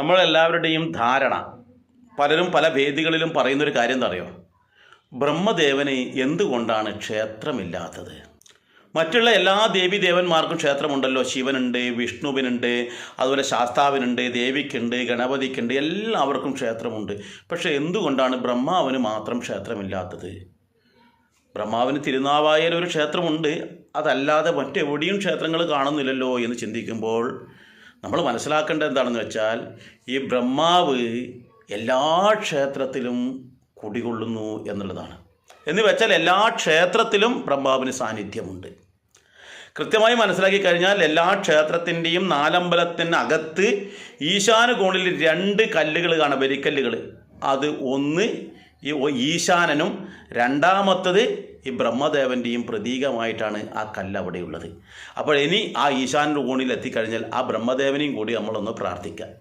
നമ്മളെല്ലാവരുടെയും ധാരണ, പലരും പല വേദികളിലും പറയുന്നൊരു കാര്യം എന്താ അറിയോ? ബ്രഹ്മദേവന് എന്തുകൊണ്ടാണ് ക്ഷേത്രമില്ലാത്തത്? മറ്റുള്ള എല്ലാ ദേവീദേവന്മാർക്കും ക്ഷേത്രമുണ്ടല്ലോ. ശിവനുണ്ട്, വിഷ്ണുവിനുണ്ട്, അതുപോലെ ശാസ്താവിനുണ്ട്, ദേവിക്കുണ്ട്, ഗണപതിക്കുണ്ട്, എല്ലാവർക്കും ക്ഷേത്രമുണ്ട്. പക്ഷേ എന്തുകൊണ്ടാണ് ബ്രഹ്മാവിന് മാത്രം ക്ഷേത്രമില്ലാത്തത്? ബ്രഹ്മാവിന് തിരുനാവായയിൽ ഒരു ക്ഷേത്രമുണ്ട്, അതല്ലാതെ മറ്റെവിടെയും ക്ഷേത്രങ്ങൾ കാണുന്നില്ലല്ലോ എന്ന് ചിന്തിക്കുമ്പോൾ നമ്മൾ മനസ്സിലാക്കേണ്ടത് എന്താണെന്ന് വെച്ചാൽ, ഈ ബ്രഹ്മാവ് എല്ലാ ക്ഷേത്രത്തിലും കുടികൊള്ളുന്നു എന്നുള്ളതാണ്. എന്ന് വെച്ചാൽ എല്ലാ ക്ഷേത്രത്തിലും ബ്രഹ്മാവിന് സാന്നിധ്യമുണ്ട്. കൃത്യമായി മനസ്സിലാക്കി കഴിഞ്ഞാൽ എല്ലാ ക്ഷേത്രത്തിൻ്റെയും നാലമ്പലത്തിനകത്ത് ഈശാനകോണിൽ 2 കല്ലുകൾ കാണാം, വരിക്കല്ലുകൾ. അത് ഒന്ന് ഈ ഈശാനനും രണ്ടാമത്തത് ഈ ബ്രഹ്മദേവൻ്റെയും പ്രതീകമായിട്ടാണ് ആ കല്ല് അവിടെയുള്ളത്. അപ്പോൾ ഇനി ആ ഈശാനൻ്റെ കോണിൽ എത്തിക്കഴിഞ്ഞാൽ ആ ബ്രഹ്മദേവനെയും കൂടി നമ്മളൊന്ന് പ്രാർത്ഥിക്കാം.